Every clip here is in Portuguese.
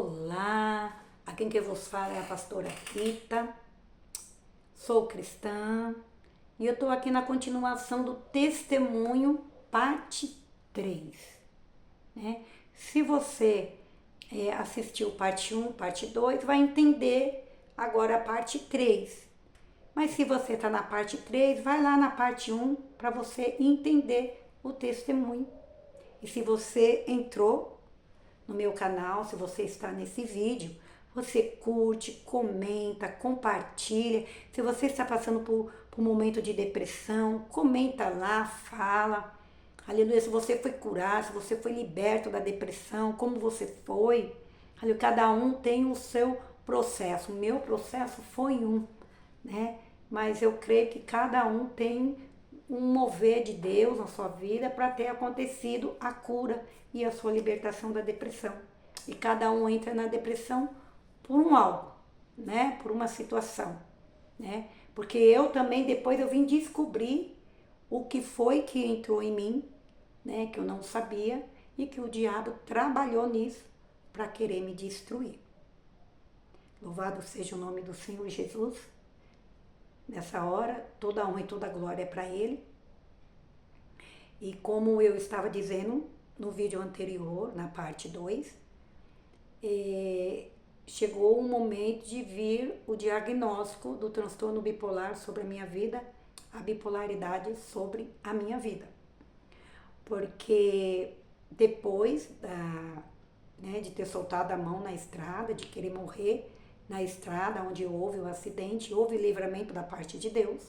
Olá, aqui quem vos fala é a pastora Rita, sou cristã e eu estou aqui na continuação do testemunho, parte 3, né? Se você assistiu parte 1, parte 2, vai entender agora a parte 3. Mas se você está na parte 3, vai lá na parte 1 para você entender o testemunho. E se você entrou no meu canal, se você está nesse vídeo, você curte, comenta, compartilha. Se você está passando por um momento de depressão, comenta lá, fala. Aleluia, se você foi curado, se você foi liberto da depressão, como você foi. Aleluia, cada um tem o seu processo. O meu processo foi um, né? Mas eu creio que cada um tem um mover de Deus na sua vida para ter acontecido a cura e a sua libertação da depressão. E cada um entra na depressão por um algo, né? Por uma situação, né? Porque eu também depois eu vim descobrir o que foi que entrou em mim, né? Que eu não sabia e que o diabo trabalhou nisso para querer me destruir. Louvado seja o nome do Senhor Jesus. Nessa hora, toda a honra e toda a glória é para Ele. E como eu estava dizendo no vídeo anterior, na parte 2, chegou o momento de vir o diagnóstico do transtorno bipolar sobre a minha vida, a bipolaridade sobre a minha vida. Porque depois de ter soltado a mão na estrada, de querer morrer na estrada, onde houve o acidente, houve livramento da parte de Deus,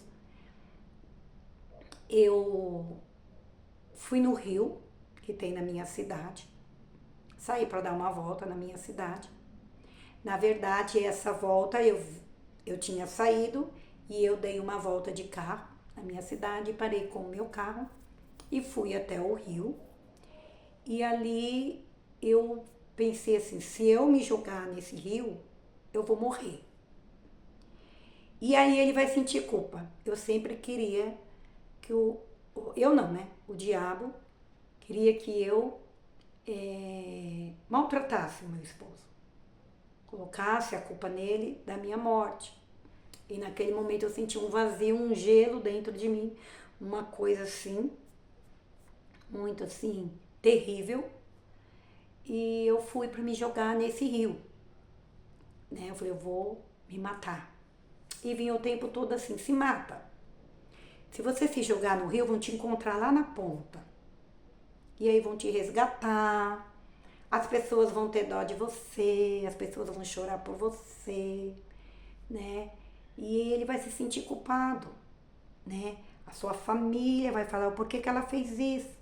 eu fui no rio, que tem na minha cidade, saí para dar uma volta na minha cidade. Na verdade, essa volta eu tinha saído e eu dei uma volta de carro na minha cidade, parei com o meu carro e fui até o rio. E ali eu pensei assim, se eu me jogar nesse rio, eu vou morrer. E aí ele vai sentir culpa. Eu sempre queria que o diabo queria que eu maltratasse o meu esposo. Colocasse a culpa nele da minha morte. E naquele momento eu senti um vazio, um gelo dentro de mim. Uma coisa assim, muito assim, terrível. E eu fui para me jogar nesse rio. Né? Eu falei, eu vou me matar. E vinha o tempo todo assim, se mata. Se você se jogar no rio, vão te encontrar lá na ponta. E aí vão te resgatar. As pessoas vão ter dó de você, as pessoas vão chorar por você, né? E ele vai se sentir culpado, né? A sua família vai falar o porquê que ela fez isso.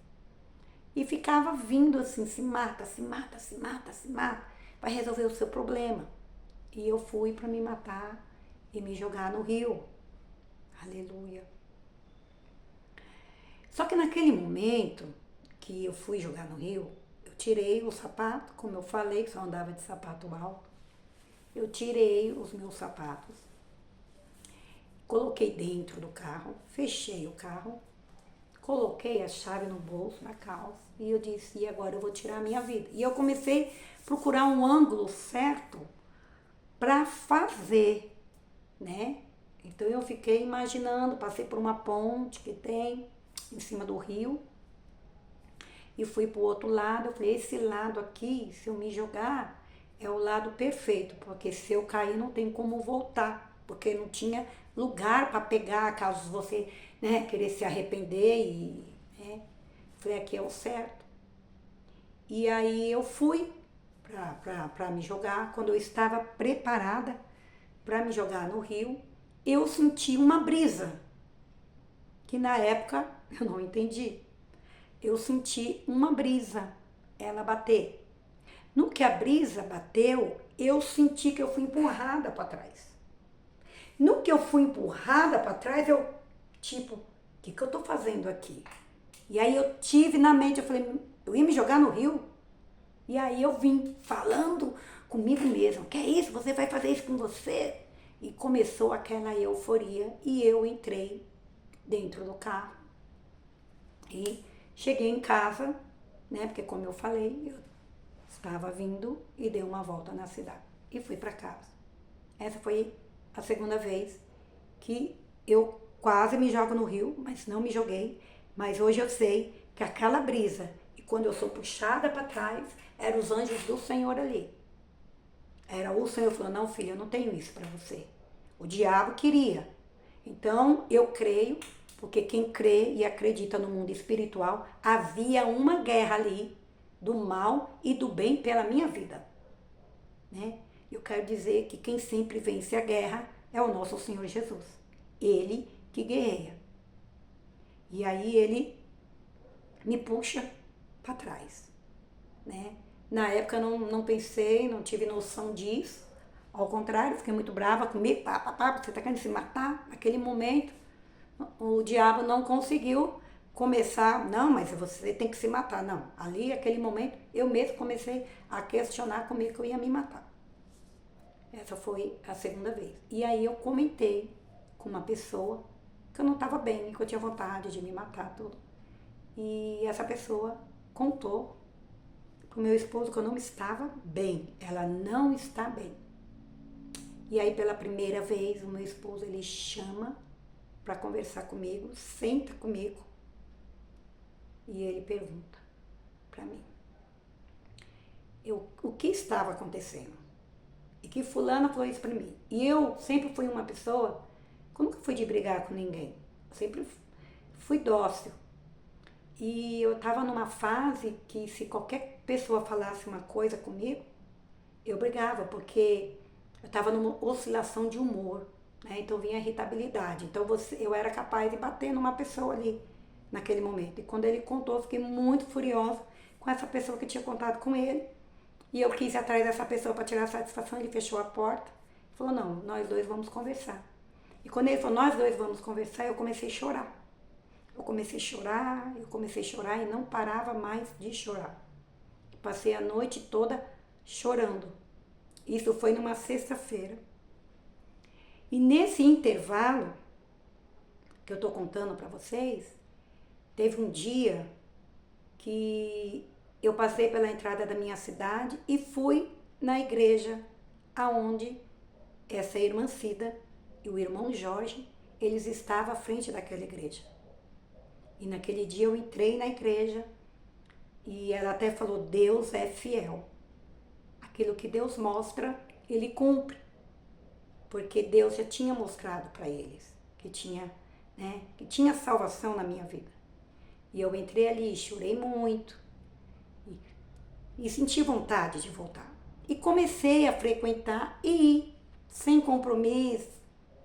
E ficava vindo assim, se mata, se mata, se mata, se mata. Vai resolver o seu problema. E eu fui para me matar e me jogar no rio. Aleluia. Só que naquele momento que eu fui jogar no rio, eu tirei o sapato, como eu falei, que só andava de sapato alto. Eu tirei os meus sapatos, coloquei dentro do carro, fechei o carro, coloquei a chave no bolso, na calça, e eu disse, e agora eu vou tirar a minha vida. E eu comecei a procurar um ângulo certo para fazer, né? Então eu fiquei imaginando, passei por uma ponte que tem em cima do rio e fui pro outro lado. Eu falei, esse lado aqui, se eu me jogar, é o lado perfeito, porque se eu cair não tem como voltar, porque não tinha lugar para pegar, caso você, né, querer se arrepender e, né, falei, aqui é o certo. E aí eu fui para me jogar. Quando eu estava preparada para me jogar no rio, eu senti uma brisa, que na época eu não entendi. Eu senti uma brisa, ela bater. No que a brisa bateu, eu senti que eu fui empurrada para trás. No que eu fui empurrada para trás, eu, tipo, o que eu tô fazendo aqui? E aí eu tive na mente, eu falei, eu ia me jogar no rio? E aí eu vim falando comigo mesma, que é isso? Você vai fazer isso com você? E começou aquela euforia e eu entrei dentro do carro. E cheguei em casa, né? Porque como eu falei, eu Estava vindo e dei uma volta na cidade e fui para casa. Essa foi a segunda vez que eu quase me jogo no rio, mas não me joguei. Mas hoje eu sei que aquela brisa, e quando eu sou puxada para trás, eram os anjos do Senhor ali. Era o Senhor falando, não, filha, eu não tenho isso para você. O diabo queria. Então, eu creio, porque quem crê e acredita no mundo espiritual, havia uma guerra ali do mal e do bem pela minha vida. Né? Eu quero dizer que quem sempre vence a guerra é o nosso Senhor Jesus. Ele que guerreia. E aí ele me puxa para trás. Né? Na época eu não pensei, não tive noção disso. Ao contrário, fiquei muito brava comigo. Você tá querendo se matar? Naquele momento, o diabo não conseguiu começar. Não, mas você tem que se matar. Não, ali, aquele momento, eu mesmo comecei a questionar comigo que eu ia me matar. Essa foi a segunda vez. E aí eu comentei com uma pessoa que eu não estava bem, que eu tinha vontade de me matar, tudo. E essa pessoa contou pro meu esposo que eu não estava bem. Ela não está bem. E aí, pela primeira vez, o meu esposo, ele chama para conversar comigo, senta comigo e ele pergunta para mim o que estava acontecendo. E que fulana falou isso para mim. E eu sempre fui uma pessoa, eu nunca fui de brigar com ninguém. Eu sempre fui dócil. E eu estava numa fase que se qualquer pessoa falasse uma coisa comigo, eu brigava, porque eu estava numa oscilação de humor, né? Então vinha irritabilidade. Então eu era capaz de bater numa pessoa ali, naquele momento. E quando ele contou, eu fiquei muito furiosa com essa pessoa que tinha contado com ele. E eu quis ir atrás dessa pessoa para tirar a satisfação, ele fechou a porta. Falou, não, nós dois vamos conversar. E quando ele falou, nós dois vamos conversar, eu comecei a chorar. Eu comecei a chorar e não parava mais de chorar. Passei a noite toda chorando. Isso foi numa sexta-feira. E nesse intervalo que eu estou contando para vocês, teve um dia que eu passei pela entrada da minha cidade e fui na igreja aonde essa irmã Cida e o irmão Jorge, eles estavam à frente daquela igreja. E naquele dia eu entrei na igreja e ela até falou, Deus é fiel. Aquilo que Deus mostra, ele cumpre. Porque Deus já tinha mostrado para eles que tinha salvação na minha vida. E eu entrei ali, chorei muito e senti vontade de voltar. E comecei a frequentar e ir, sem compromisso,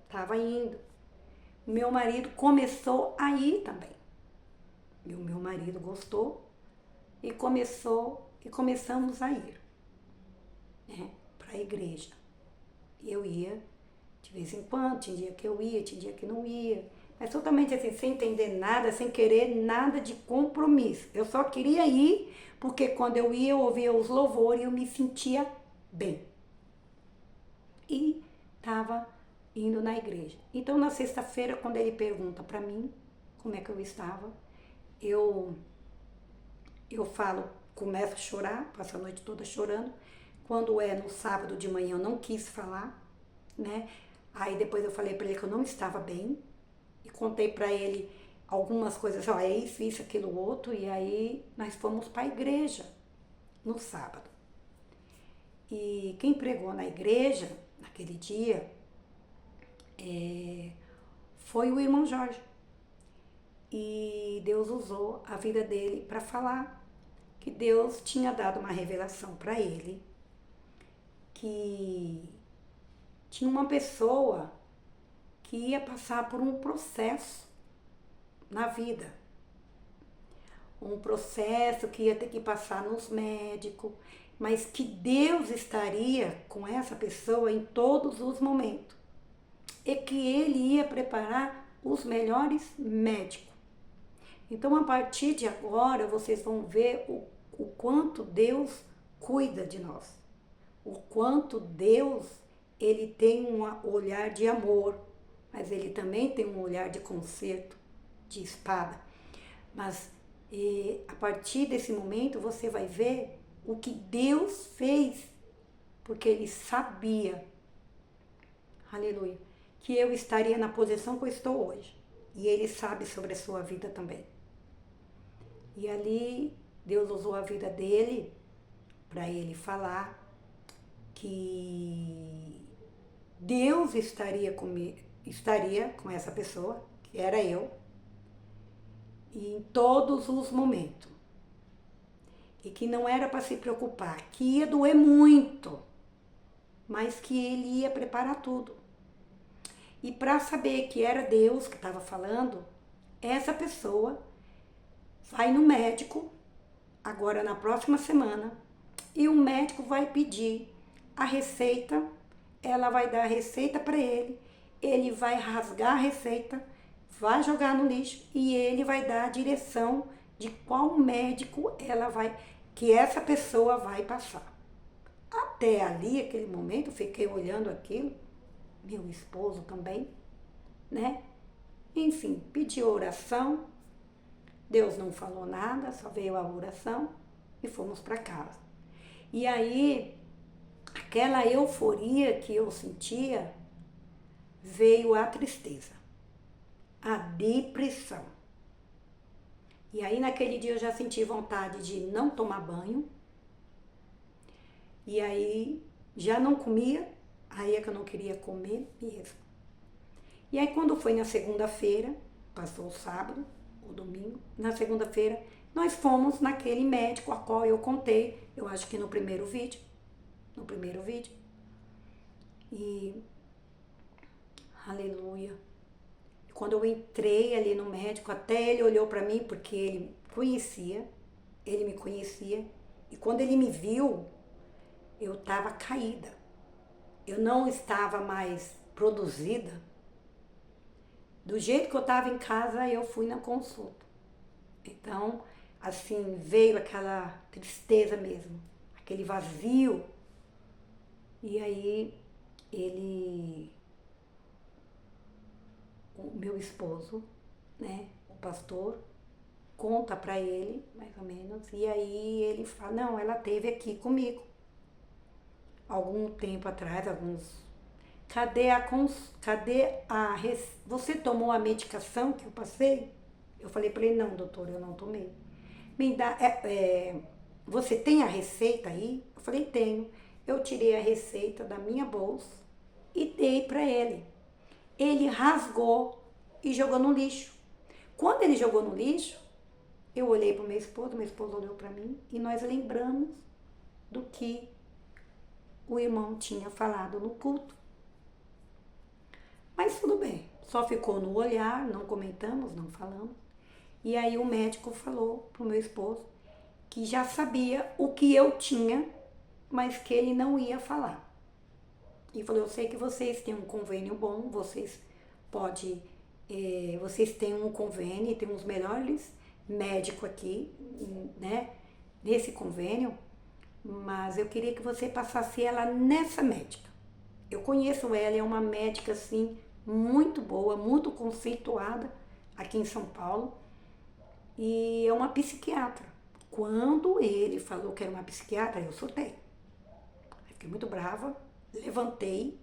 estava indo. Meu marido começou a ir também. E o meu marido gostou e começamos a ir, né, para a igreja. E eu ia de vez em quando, tinha dia que eu ia, tinha dia que não ia. Mas totalmente assim, sem entender nada, sem querer nada de compromisso. Eu só queria ir, porque quando eu ia, eu ouvia os louvores e eu me sentia bem. E estava indo na igreja. Então, na sexta-feira, quando ele pergunta para mim como é que eu estava, eu falo, começo a chorar, passo a noite toda chorando. Quando é no sábado de manhã, eu não quis falar, né? Aí depois eu falei para ele que eu não estava bem e contei para ele algumas coisas, ó, é isso, aquilo, outro, e aí nós fomos para a igreja no sábado. E quem pregou na igreja, naquele dia, foi o irmão Jorge. E Deus usou a vida dele para falar que Deus tinha dado uma revelação para ele, que tinha uma pessoa que ia passar por um processo na vida. Um processo que ia ter que passar nos médicos, mas que Deus estaria com essa pessoa em todos os momentos. E que ele ia preparar os melhores médicos. Então, a partir de agora, vocês vão ver o quanto Deus cuida de nós. O quanto Deus, ele tem um olhar de amor, mas ele também tem um olhar de conserto, de espada. Mas a partir desse momento, você vai ver o que Deus fez, porque Ele sabia, aleluia, que eu estaria na posição que eu estou hoje. E Ele sabe sobre a sua vida também. E ali, Deus usou a vida dele para ele falar que Deus estaria com essa pessoa, que era eu, e em todos os momentos. E que não era para se preocupar, que ia doer muito, mas que ele ia preparar tudo. E para saber que era Deus que estava falando, essa pessoa vai no médico, agora na próxima semana, e o médico vai pedir a receita, ela vai dar a receita para ele vai rasgar a receita, vai jogar no lixo e ele vai dar a direção de qual médico que essa pessoa vai passar. Até ali, aquele momento, eu fiquei olhando aquilo, meu esposo também, né? Enfim, pedi oração, Deus não falou nada, só veio a oração e fomos para casa. E aí, aquela euforia que eu sentia, veio a tristeza, a depressão. E aí, naquele dia, eu já senti vontade de não tomar banho. E aí, já não comia, aí é que eu não queria comer mesmo. E aí, quando foi na segunda-feira, passou o sábado, o domingo, na segunda-feira, nós fomos naquele médico a qual eu contei, eu acho que no primeiro vídeo. E, aleluia, quando eu entrei ali no médico, até ele olhou para mim, porque ele me conhecia, e quando ele me viu, eu estava caída, eu não estava mais produzida. Do jeito que eu estava em casa, eu fui na consulta. Então, assim, veio aquela tristeza mesmo, aquele vazio. E aí, o meu esposo, né, o pastor, conta pra ele, mais ou menos, e aí ele fala, não, ela esteve aqui comigo. Algum tempo atrás, você tomou a medicação que eu passei? Eu falei para ele, não, doutor, eu não tomei. Você tem a receita aí? Eu falei, tenho. Eu tirei a receita da minha bolsa e dei para ele. Ele rasgou e jogou no lixo. Quando ele jogou no lixo, eu olhei para o meu esposo olhou para mim e nós lembramos do que o irmão tinha falado no culto. Mas tudo bem, só ficou no olhar, não comentamos, não falamos. E aí o médico falou pro meu esposo que já sabia o que eu tinha, mas que ele não ia falar. E falou, eu sei que vocês têm um convênio bom, vocês têm um convênio, tem os melhores médicos aqui, né, nesse convênio, mas eu queria que você passasse ela nessa médica. Eu conheço ela, é uma médica assim, muito boa, muito conceituada aqui em São Paulo, e é uma psiquiatra. Quando ele falou que era uma psiquiatra, eu surtei. Fiquei muito brava, levantei,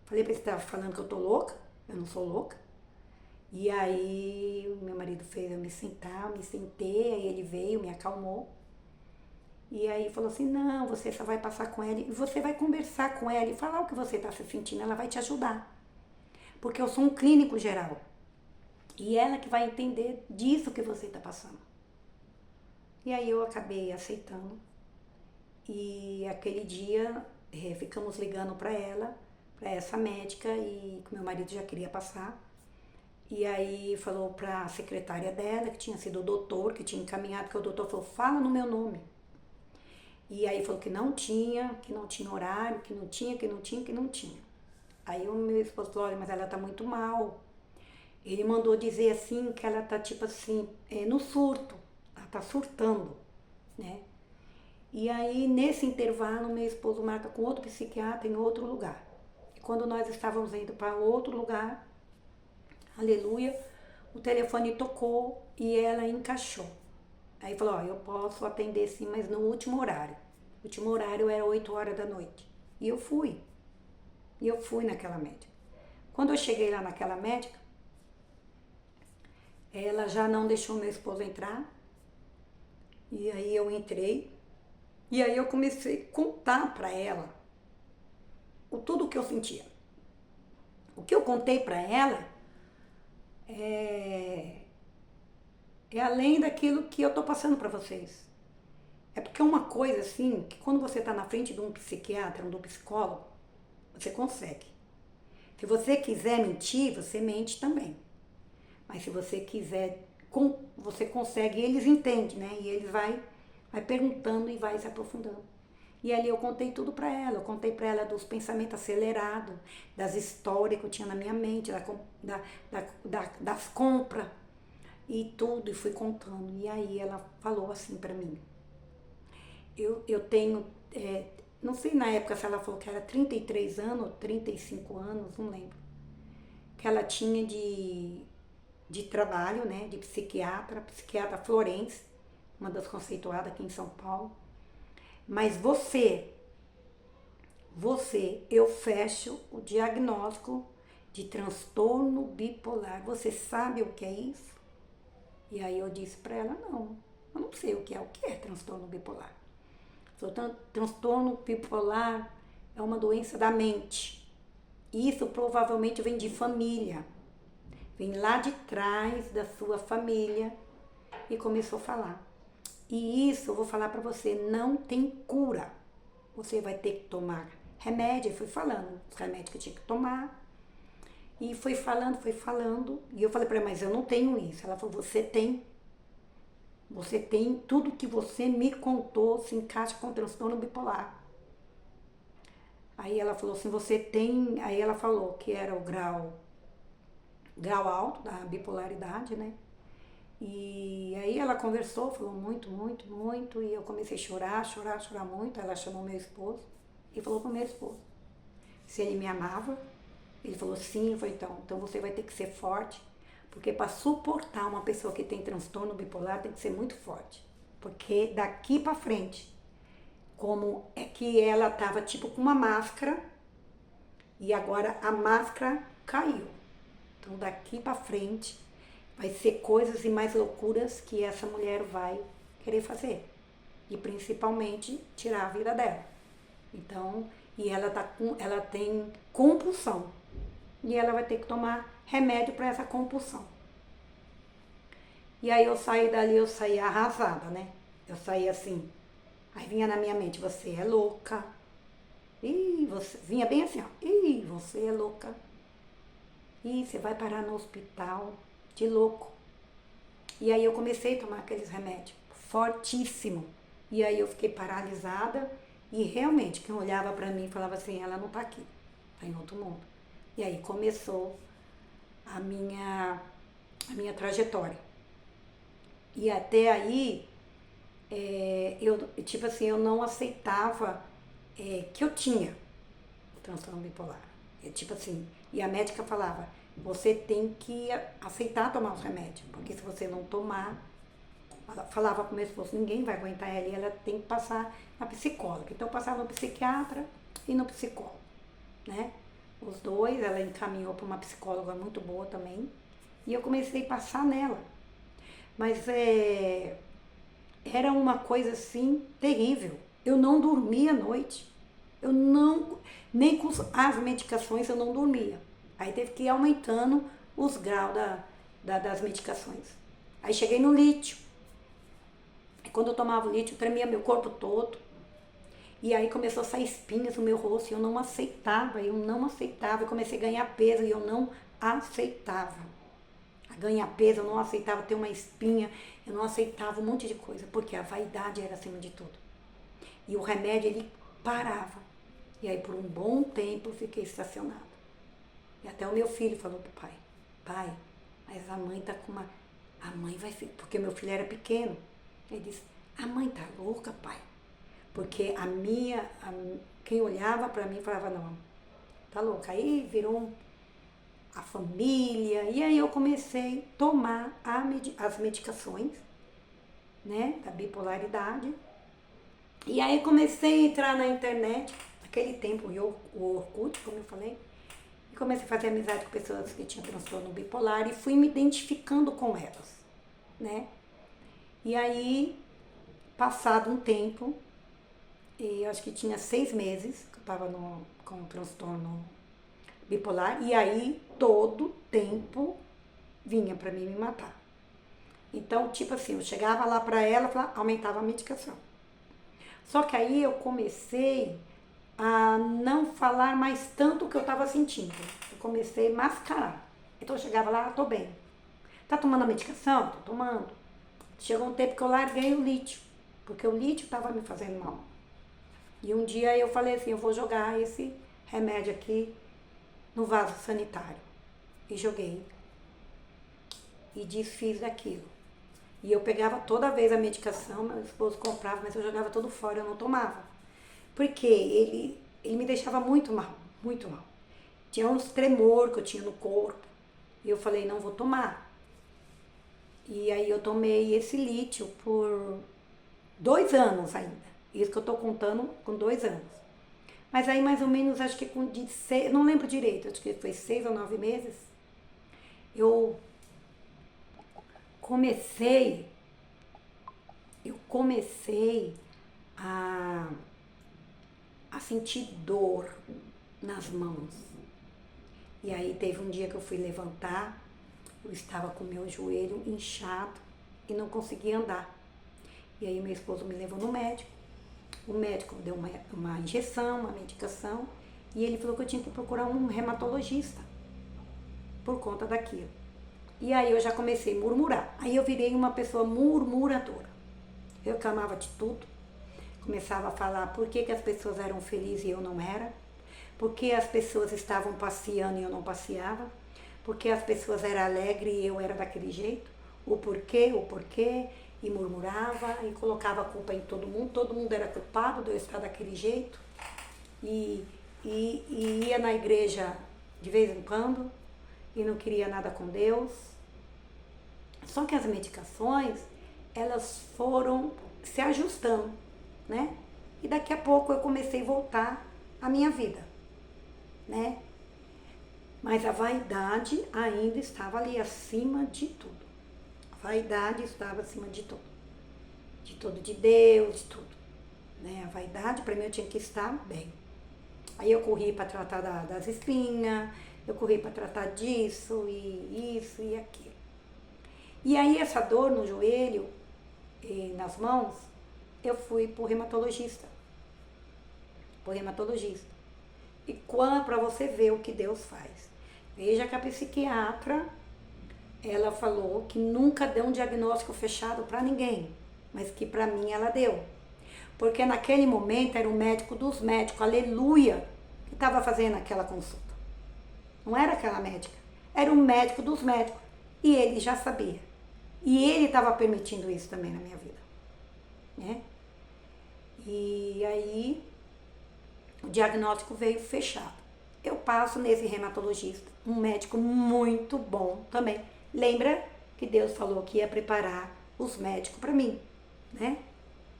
falei pra ele, você tá falando que eu tô louca? Eu não sou louca. E aí o meu marido fez eu me sentar, eu me sentei, aí ele veio, me acalmou. E aí falou assim, não, você só vai passar com ela e você vai conversar com ela e falar o que você tá se sentindo, ela vai te ajudar. Porque eu sou um clínico geral. E ela que vai entender disso que você tá passando. E aí eu acabei aceitando. E aquele dia ficamos ligando para ela, para essa médica, e que meu marido já queria passar. E aí falou para a secretária dela, que tinha sido o doutor, que tinha encaminhado, que o doutor falou, fala no meu nome. E aí falou que não tinha horário, que não tinha. Aí o meu esposo falou, olha, mas ela tá muito mal. Ele mandou dizer assim, que ela tá tipo assim, no surto, ela tá surtando, né? E aí, nesse intervalo, meu esposo marca com outro psiquiatra em outro lugar. E quando nós estávamos indo para outro lugar, aleluia, o telefone tocou e ela encaixou. Aí falou, eu posso atender sim, mas no último horário. O último horário era 8 horas da noite. E eu fui. E eu fui naquela médica. Quando eu cheguei lá naquela médica, ela já não deixou meu esposo entrar. E aí eu entrei. E aí eu comecei a contar para ela tudo o que eu sentia. O que eu contei para ela é além daquilo que eu tô passando para vocês. É porque é uma coisa assim, que quando você tá na frente de um psiquiatra, de um psicólogo, você consegue. Se você quiser mentir, você mente também. Mas se você quiser, você consegue, e eles entendem, né? E eles vai perguntando e vai se aprofundando. E ali eu contei tudo para ela. Eu contei para ela dos pensamentos acelerados, das histórias que eu tinha na minha mente, das compras e tudo. E fui contando. E aí ela falou assim para mim. Eu tenho, não sei na época se ela falou que era 33 anos ou 35 anos, não lembro. Que ela tinha de trabalho, né, de psiquiatra Florence, uma das conceituadas aqui em São Paulo. Mas eu fecho o diagnóstico de transtorno bipolar. Você sabe o que é isso? E aí eu disse para ela, não, eu não sei o que é transtorno bipolar. Transtorno bipolar é uma doença da mente. Isso provavelmente vem de família. Vem lá de trás da sua família e começou a falar. E isso, eu vou falar para você, não tem cura. Você vai ter que tomar remédio. Eu fui falando os remédios que eu tinha que tomar. E foi falando. E eu falei para ela, mas eu não tenho isso. Ela falou, você tem. Você tem, tudo que você me contou se encaixa com transtorno bipolar. Aí ela falou assim, você tem... Aí ela falou que era o grau alto da bipolaridade, né? E aí ela conversou, falou muito, muito, muito, e eu comecei a chorar muito. Ela chamou meu esposo e falou pro meu esposo se ele me amava. Ele falou sim. Eu falei, então você vai ter que ser forte, porque para suportar uma pessoa que tem transtorno bipolar tem que ser muito forte, porque daqui para frente, como é que ela tava tipo com uma máscara e agora a máscara caiu. Então daqui para frente vai ser coisas e mais loucuras que essa mulher vai querer fazer. E principalmente tirar a vida dela. Então, e ela tem compulsão. E ela vai ter que tomar remédio para essa compulsão. E aí eu saí dali, eu saí arrasada, né? Eu saí assim. Aí vinha na minha mente, você é louca. Vinha bem assim, ó. Você é louca. Você vai parar no hospital de louco. E aí eu comecei a tomar aqueles remédios, fortíssimo. E aí eu fiquei paralisada e realmente quem olhava pra mim falava assim, ela não tá aqui, tá em outro mundo. E aí começou a minha trajetória. E até aí, eu não aceitava que eu tinha o transtorno bipolar. E a médica falava, você tem que aceitar tomar os remédios, porque se você não tomar, ela falava para o meu esposo, ninguém vai aguentar ela, e ela tem que passar na psicóloga. Então eu passava no psiquiatra e no psicólogo, né? Os dois, ela encaminhou para uma psicóloga muito boa também, e eu comecei a passar nela. Mas era uma coisa assim terrível. Eu não dormia à noite. Nem com as medicações eu não dormia. Aí teve que ir aumentando os graus das medicações. Aí cheguei no lítio. E quando eu tomava o lítio, tremia meu corpo todo. E aí começou a sair espinhas no meu rosto e eu não aceitava. Eu comecei a ganhar peso e eu não aceitava. A ganhar peso, eu não aceitava ter uma espinha, eu não aceitava um monte de coisa, porque a vaidade era acima de tudo. E o remédio, ele parava. E aí, por um bom tempo, eu fiquei estacionada. E até o meu filho falou pro pai, mas a mãe tá com uma... A mãe vai... Porque meu filho era pequeno. Ele disse, a mãe tá louca, pai. Porque quem olhava pra mim falava, não, tá louca. Aí virou a família. E aí eu comecei a tomar as medicações, né, da bipolaridade. E aí comecei a entrar na internet, naquele tempo o Orkut, como eu falei, e comecei a fazer amizade com pessoas que tinham transtorno bipolar e fui me identificando com elas, né? E aí, passado um tempo, e acho que tinha 6 meses que eu estava com transtorno bipolar, e aí todo tempo vinha para mim me matar. Então, tipo assim, eu chegava lá para ela, aumentava a medicação. Só que aí eu comecei a não falar mais tanto o que eu estava sentindo. Eu comecei a mascarar. Então eu chegava lá, tô bem. Tá tomando a medicação? Tô tomando. Chegou um tempo que eu larguei o lítio, porque o lítio estava me fazendo mal. E um dia eu falei assim, eu vou jogar esse remédio aqui no vaso sanitário. E joguei. E desfiz daquilo. E eu pegava toda vez a medicação, meu esposo comprava, mas eu jogava tudo fora, eu não tomava. Porque ele me deixava muito mal, muito mal. Tinha uns tremor que eu tinha no corpo. E eu falei, não vou tomar. E aí eu tomei esse lítio por 2 anos ainda. Isso que eu tô contando com 2 anos. Mas aí mais ou menos, acho que com não lembro direito, acho que foi 6 ou 9 meses, eu comecei a, a sentir dor nas mãos. E aí teve um dia que eu fui levantar, eu estava com meu joelho inchado e não conseguia andar. E aí meu esposo me levou no médico, o médico deu uma injeção, uma medicação, e ele falou que eu tinha que procurar um reumatologista por conta daquilo. E aí eu já comecei a murmurar. Aí eu virei uma pessoa murmuradora. Eu reclamava de tudo. Começava a falar por que as pessoas eram felizes e eu não era. Por que as pessoas estavam passeando e eu não passeava. Por que as pessoas eram alegres e eu era daquele jeito. O porquê. E murmurava e colocava a culpa em todo mundo era culpado de eu estar daquele jeito. E ia na igreja de vez em quando e não queria nada com Deus. Só que as medicações, elas foram se ajustando, né? E daqui a pouco eu comecei a voltar à minha vida, né? Mas a vaidade ainda estava ali acima de tudo. A vaidade estava acima de tudo. De tudo, de Deus, de tudo. Né? A vaidade, para mim, eu tinha que estar bem. Aí eu corri para tratar das espinhas, eu corri para tratar disso e isso e aquilo. E aí essa dor no joelho e nas mãos, eu fui pro reumatologista. E para você ver o que Deus faz. Veja que a psiquiatra, ela falou que nunca deu um diagnóstico fechado para ninguém, mas que para mim ela deu. Porque naquele momento era o médico dos médicos, aleluia, que estava fazendo aquela consulta. Não era aquela médica, era o médico dos médicos. E ele já sabia. E ele estava permitindo isso também na minha vida. Né? E aí o diagnóstico veio fechado. Eu passo nesse reumatologista, um médico muito bom também. Lembra que Deus falou que ia preparar os médicos para mim, né?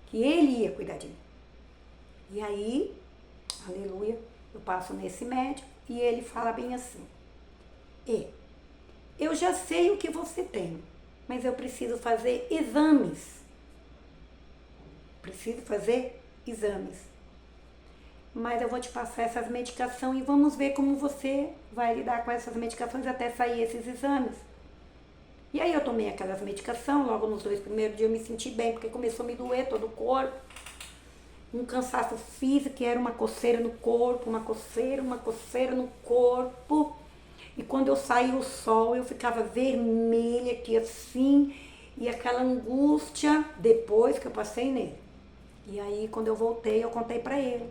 Que ele ia cuidar de mim. E aí, aleluia, eu passo nesse médico e ele fala bem assim: eu já sei o que você tem, mas eu preciso fazer exames. Mas eu vou te passar essas medicações e vamos ver como você vai lidar com essas medicações até sair esses exames. E aí eu tomei aquelas medicações, logo nos 2 primeiros dias eu me senti bem, porque começou a me doer todo o corpo. Um cansaço físico, que era uma coceira no corpo, uma coceira no corpo. E quando eu saí o sol, eu ficava vermelha aqui assim, e aquela angústia depois que eu passei nele. E aí quando eu voltei, eu contei pra ele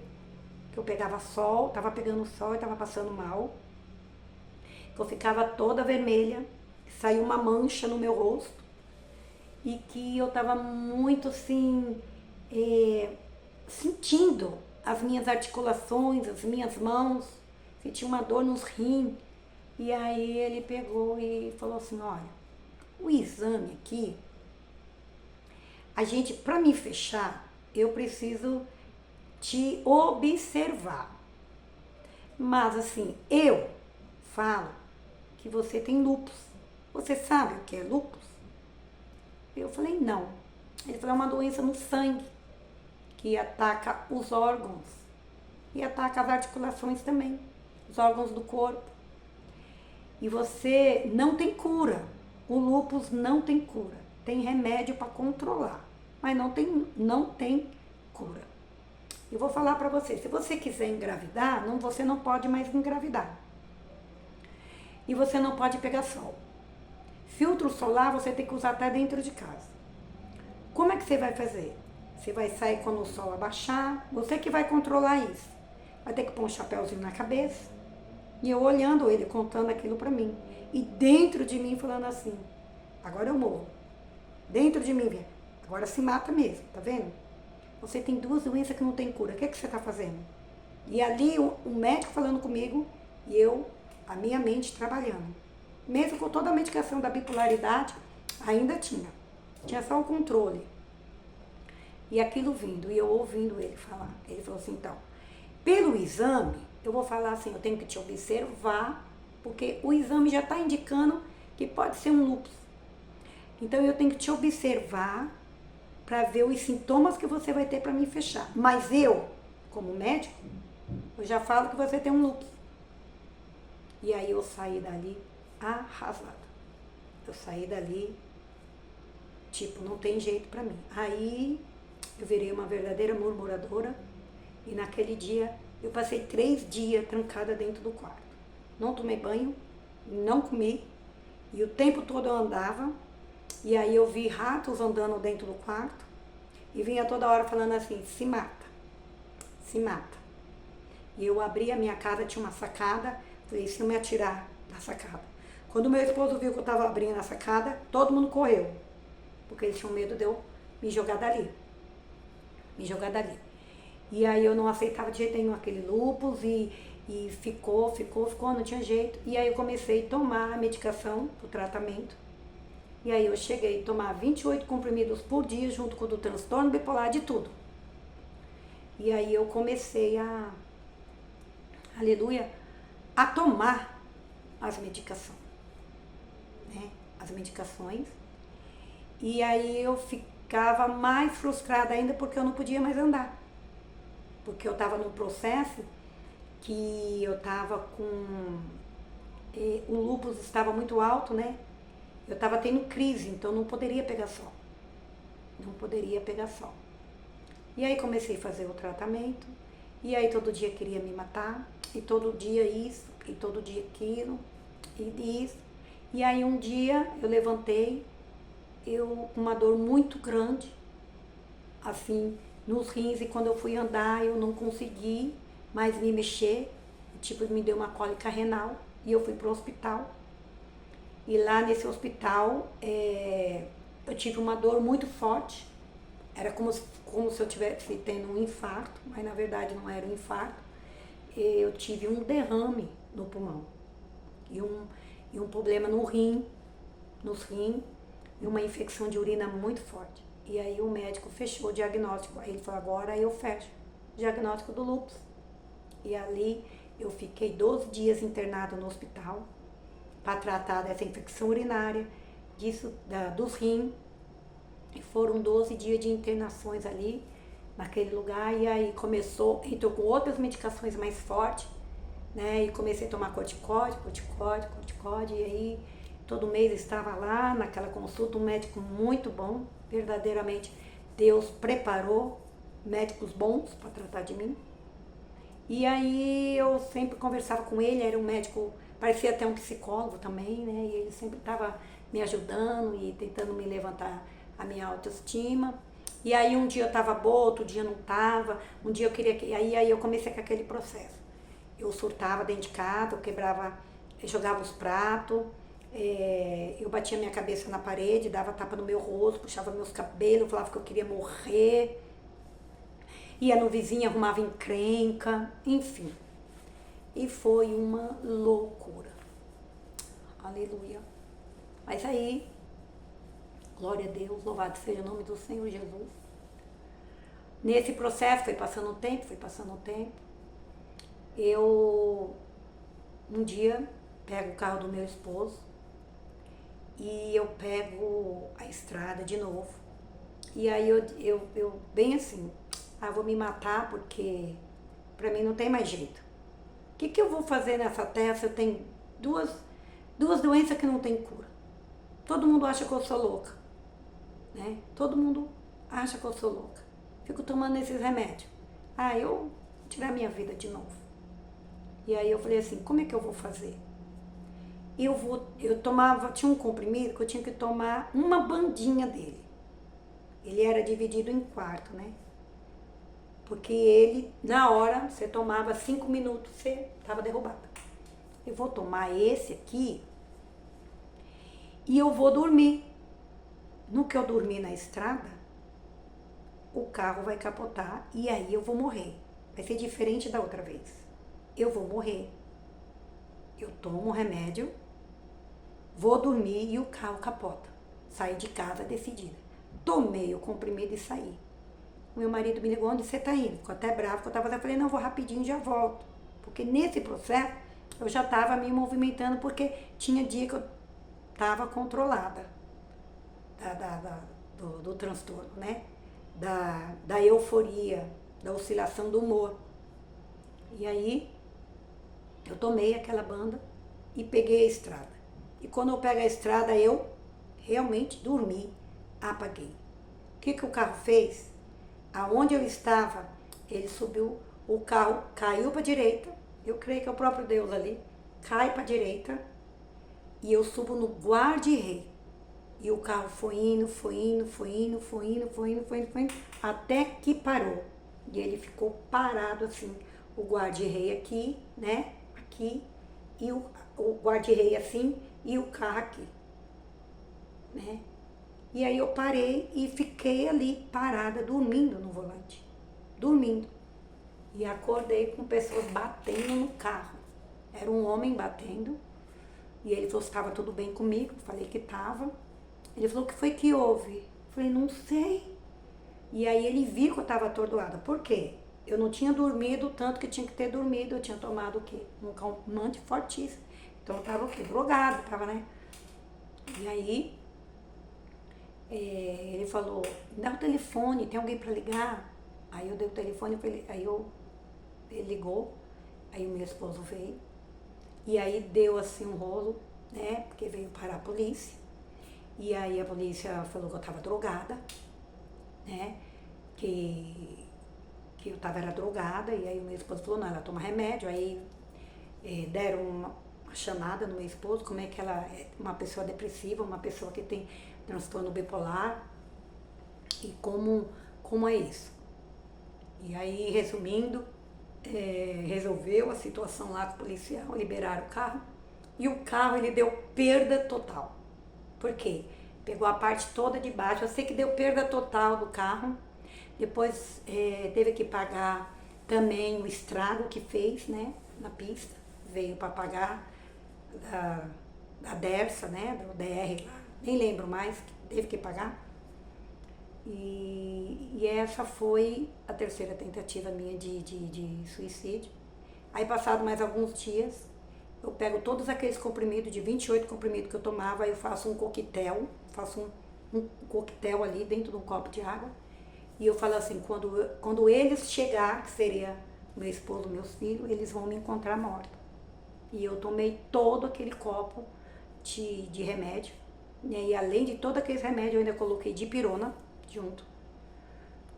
que eu pegava sol, tava pegando sol e tava passando mal. Que eu ficava toda vermelha, saiu uma mancha no meu rosto e que eu tava muito assim, sentindo as minhas articulações, as minhas mãos, sentia uma dor nos rins. E aí ele pegou e falou assim: olha, o exame aqui, a gente, para me fechar, eu preciso te observar. Mas assim, eu falo que você tem lúpus. Você sabe o que é lúpus? Eu falei, não. Ele falou, é uma doença no sangue que ataca os órgãos e ataca as articulações também, os órgãos do corpo. E você não tem cura. O lúpus não tem cura. Tem remédio para controlar, mas não tem cura. Eu vou falar para você, se você quiser engravidar, você não pode mais engravidar. E você não pode pegar sol. Filtro solar você tem que usar até dentro de casa. Como é que você vai fazer? Você vai sair quando o sol abaixar, você que vai controlar isso. Vai ter que pôr um chapéuzinho na cabeça. E eu olhando ele, contando aquilo pra mim. E dentro de mim falando assim, agora eu morro. Dentro de mim, agora se mata mesmo, tá vendo? Você tem 2 doenças que não tem cura, o que você tá fazendo? E ali o médico falando comigo e a minha mente trabalhando. Mesmo com toda a medicação da bipolaridade, ainda tinha. Tinha só o controle. E aquilo vindo, e eu ouvindo ele falar. Ele falou assim, então, pelo exame, eu vou falar assim, eu tenho que te observar, porque o exame já está indicando que pode ser um lúpus. Então, eu tenho que te observar para ver os sintomas que você vai ter para me fechar. Mas eu, como médico, eu já falo que você tem um lúpus. E aí eu saí dali arrasada. Eu saí dali, tipo, não tem jeito para mim. Aí eu virei uma verdadeira murmuradora e naquele dia eu passei 3 dias trancada dentro do quarto. Não tomei banho, não comi e o tempo todo eu andava e aí eu vi ratos andando dentro do quarto e vinha toda hora falando assim, se mata, se mata. E eu abri a minha casa, tinha uma sacada, falei, se eu me atirar da sacada. Quando meu esposo viu que eu estava abrindo a sacada, todo mundo correu, porque eles tinham medo de eu me jogar dali. E aí eu não aceitava de jeito nenhum aquele lúpus e ficou, não tinha jeito. E aí eu comecei a tomar a medicação do tratamento. E aí eu cheguei a tomar 28 comprimidos por dia, junto com o do transtorno bipolar, de tudo. E aí eu comecei aleluia, a tomar as medicações, né? As medicações. E aí eu ficava mais frustrada ainda porque eu não podia mais andar. Porque eu estava num processo que eu estava com... o lúpus estava muito alto, né? Eu estava tendo crise, então não poderia pegar sol. E aí comecei a fazer o tratamento, e aí todo dia queria me matar, e todo dia isso, e todo dia aquilo, e isso. E aí um dia eu levantei, com uma dor muito grande, assim, nos rins, e quando eu fui andar eu não consegui mais me mexer, tipo, me deu uma cólica renal, e eu fui pro hospital. E lá nesse hospital, eu tive uma dor muito forte, era como se eu estivesse tendo um infarto, mas na verdade não era um infarto. Eu tive um derrame no pulmão e um problema nos rins, e uma infecção de urina muito forte. E aí o médico fechou o diagnóstico, aí ele falou, agora eu fecho o diagnóstico do lúpus. E ali eu fiquei 12 dias internado no hospital para tratar dessa infecção urinária, dos rins. E foram 12 dias de internações ali, naquele lugar, e aí entrou com outras medicações mais fortes, né? E comecei a tomar corticóide, e aí todo mês estava lá naquela consulta, um médico muito bom, verdadeiramente Deus preparou médicos bons para tratar de mim. E aí eu sempre conversava com ele, era um médico, parecia até um psicólogo também, né? E ele sempre estava me ajudando e tentando me levantar a minha autoestima. E aí um dia eu estava boa, outro dia não estava, um dia eu queria... Aí eu comecei com aquele processo. Eu surtava dentro de casa, eu jogava os pratos, eu batia minha cabeça na parede, dava tapa no meu rosto, puxava meus cabelos, falava que eu queria morrer. Ia no vizinho, arrumava encrenca, enfim. E foi uma loucura. Aleluia. Mas aí, glória a Deus, louvado seja o nome do Senhor Jesus. Nesse processo, foi passando o tempo, eu um dia pego o carro do meu esposo e eu pego a estrada de novo. E aí eu bem assim, vou me matar porque pra mim não tem mais jeito. O que eu vou fazer nessa terra se eu tenho duas doenças que não tem cura? Todo mundo acha que eu sou louca, né? Todo mundo acha que eu sou louca. Fico tomando esses remédios. Eu vou tirar minha vida de novo. E aí eu falei assim, como é que eu vou fazer? Tinha um comprimido que eu tinha que tomar uma bandinha dele. Ele era dividido em quarto, né? Porque ele, na hora, você tomava 5 minutos, você estava derrubada. Eu vou tomar esse aqui e eu vou dormir. No que eu dormir na estrada, o carro vai capotar e aí eu vou morrer. Vai ser diferente da outra vez. Eu vou morrer. Eu tomo o remédio, vou dormir e o carro capota. Saí de casa decidida. Tomei o comprimido e saí. Meu marido me ligou, onde você tá indo? Ficou até bravo que eu tava. Eu falei, não, vou rapidinho e já volto. Porque nesse processo eu já tava me movimentando, porque tinha dia que eu tava controlada do transtorno, né? Da euforia, da oscilação do humor. E aí eu tomei aquela banda e peguei a estrada. E quando eu pego a estrada, eu realmente dormi, apaguei. O que o carro fez? Aonde eu estava, ele subiu, o carro caiu para a direita, eu creio que é o próprio Deus ali, cai para a direita e eu subo no guarda-rei. E o carro foi indo, até que parou. E ele ficou parado assim, o guarda-rei aqui, né, aqui, e o guarda-rei assim, e o carro aqui, né. E aí eu parei e fiquei ali parada, dormindo no volante. Dormindo. E acordei com pessoas batendo no carro. Era um homem batendo. E ele falou se estava tudo bem comigo. Falei que estava. Ele falou, o que foi que houve? Falei, não sei. E aí ele viu que eu estava atordoada. Por quê? Eu não tinha dormido tanto que tinha que ter dormido. Eu tinha tomado o quê? Um calmante fortíssimo. Então eu estava o quê? Drogada, estava, né? E aí ele falou, dá o telefone, tem alguém para ligar? Aí eu dei o telefone, ele ligou, aí o meu esposo veio, e aí deu assim um rolo, né, porque veio parar a polícia, e aí a polícia falou que eu estava drogada, né, que eu era drogada, e aí o meu esposo falou, não, ela toma remédio, aí deram uma chamada no meu esposo, como é que ela é uma pessoa depressiva, uma pessoa que tem transtorno bipolar, e como é isso. E aí, resumindo, resolveu a situação lá com o policial, liberaram o carro, e o carro ele deu perda total. Por quê? Pegou a parte toda de baixo, eu sei que deu perda total do carro, depois teve que pagar também o estrago que fez, né, na pista, veio para pagar da Dersa, né, do DR lá, nem lembro mais, teve que pagar. E essa foi a terceira tentativa minha de suicídio. Aí passado mais alguns dias, eu pego todos aqueles comprimidos, de 28 comprimidos que eu tomava, aí eu faço um coquetel, um coquetel ali dentro de um copo de água. E eu falo assim, quando eles chegar, que seria meu esposo, meus filhos, eles vão me encontrar morta. E eu tomei todo aquele copo de remédio. E além de todos aqueles remédios, eu ainda coloquei dipirona junto.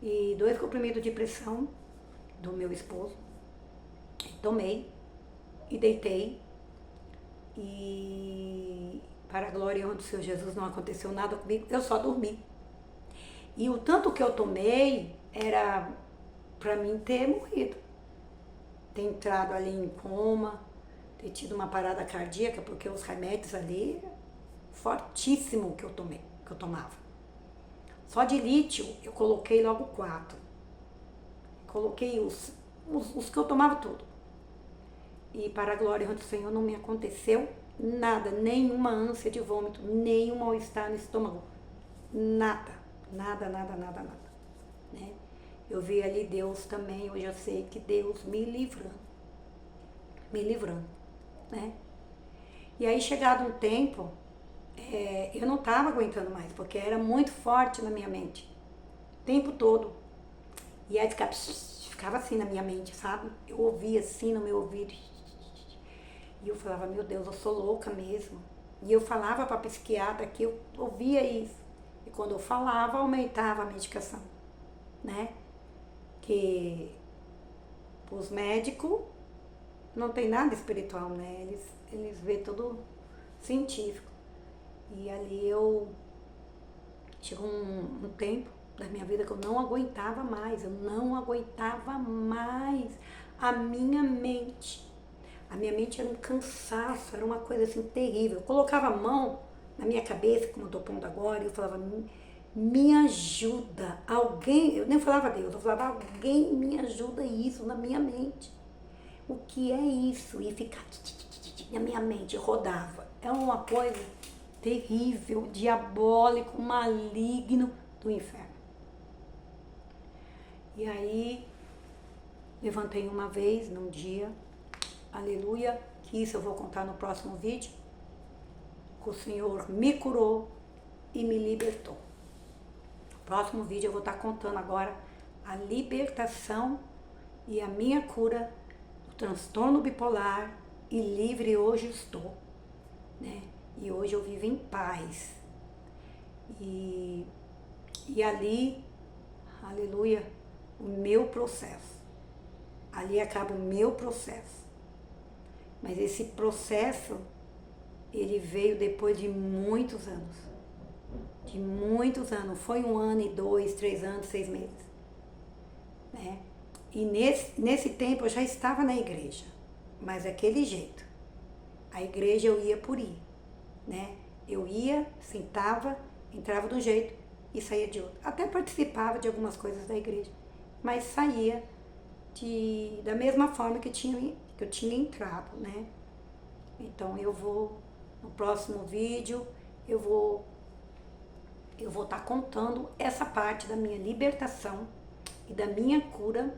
E 2 comprimidos de pressão do meu esposo. Tomei e deitei. E para a glória e honra do Senhor Jesus não aconteceu nada comigo, eu só dormi. E o tanto que eu tomei era para mim ter morrido. Ter entrado ali em coma, ter tido uma parada cardíaca, porque os remédios ali, fortíssimo que eu tomava. Só de lítio eu coloquei logo 4. Coloquei os que eu tomava tudo. E para a glória do Senhor não me aconteceu nada, nenhuma ânsia de vômito, nenhum mal-estar no estômago. Nada. Né? eu vi ali Deus também, hoje eu sei que Deus me livrando, né? E aí, chegado um tempo, eu não estava aguentando mais, porque era muito forte na minha mente, o tempo todo. E aí ficava assim na minha mente, sabe? Eu ouvia assim no meu ouvido. E eu falava, meu Deus, eu sou louca mesmo. E eu falava para a psiquiatra que eu ouvia isso. E quando eu falava, aumentava a medicação, né? Que os médicos não tem nada espiritual, né? Eles vê tudo científico. E ali chegou um tempo da minha vida que eu não aguentava mais, a minha mente. A minha mente era um cansaço, era uma coisa assim terrível. Eu colocava a mão na minha cabeça, como eu tô pondo agora, e eu falava, me ajuda, alguém, eu nem falava Deus, eu falava, alguém me ajuda isso na minha mente. O que é isso? E ficava na minha mente, rodava. É uma coisa terrível, diabólico, maligno do inferno. E aí, levantei uma vez, num dia, aleluia, que isso eu vou contar no próximo vídeo, que o Senhor me curou e me libertou. No próximo vídeo eu vou estar contando agora a libertação e a minha cura do transtorno bipolar, e livre hoje estou, né? E hoje eu vivo em paz. E ali, aleluia, o meu processo. Ali acaba o meu processo. Mas esse processo, ele veio depois de muitos anos. De muitos anos. Foi 1 ano e 2, 3 anos, 6 meses. Né? E nesse tempo eu já estava na igreja. Mas daquele jeito. A igreja eu ia por ir. Né? Eu ia, sentava, entrava de um jeito e saía de outro. Até participava de algumas coisas da igreja. Mas saía da mesma forma que eu tinha entrado, né? Então eu vou, no próximo vídeo, eu vou estar contando essa parte da minha libertação e da minha cura,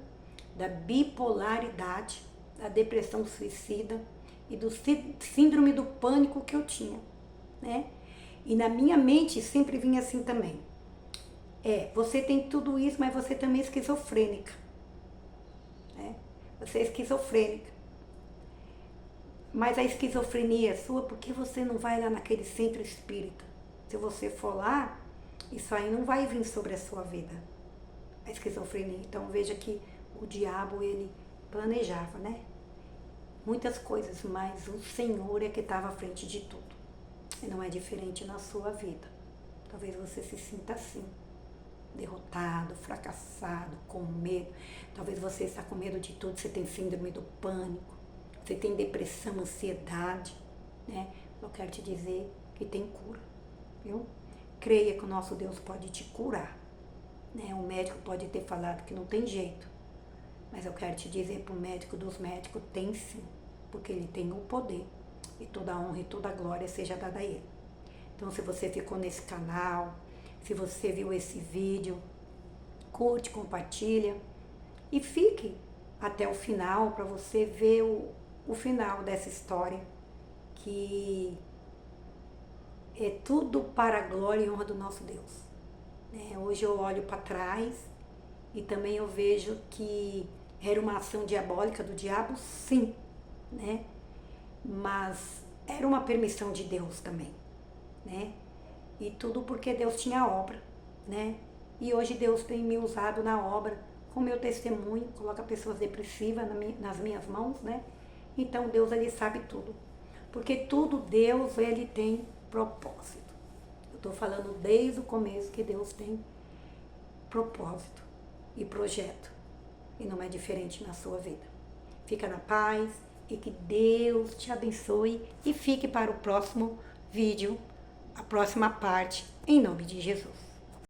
da bipolaridade, da depressão suicida e do síndrome do pânico que eu tinha, né? E na minha mente sempre vinha assim também. Você tem tudo isso, mas você também é esquizofrênica. Você é esquizofrênica. Mas a esquizofrenia é sua porque você não vai lá naquele centro espírita. Se você for lá, isso aí não vai vir sobre a sua vida. A esquizofrenia. Então veja que o diabo, ele planejava, né? Muitas coisas, mas o Senhor é que estava à frente de tudo. E não é diferente na sua vida. Talvez você se sinta assim. Derrotado, fracassado, com medo. Talvez você está com medo de tudo, você tem síndrome do pânico, você tem depressão, ansiedade, né? Eu quero te dizer que tem cura, viu? Creia que o nosso Deus pode te curar, né? O médico pode ter falado que não tem jeito, mas eu quero te dizer para o médico dos médicos, tem sim, porque ele tem o poder, e toda a honra e toda a glória seja dada a ele. Então, se você ficou nesse canal, se você viu esse vídeo, curte, compartilha e fique até o final para você ver o final dessa história, que é tudo para a glória e honra do nosso Deus. Hoje eu olho para trás e também eu vejo que era uma ação diabólica do diabo, sim, né? Mas era uma permissão de Deus também, né? E tudo porque Deus tinha obra, né? E hoje Deus tem me usado na obra com meu testemunho, coloca pessoas depressivas nas minhas mãos, né? Então Deus, ele sabe tudo. Porque tudo Deus, ele tem propósito. Eu tô falando desde o começo que Deus tem propósito e projeto. E não é diferente na sua vida. Fica na paz e que Deus te abençoe e fique para o próximo vídeo, a próxima parte, em nome de Jesus.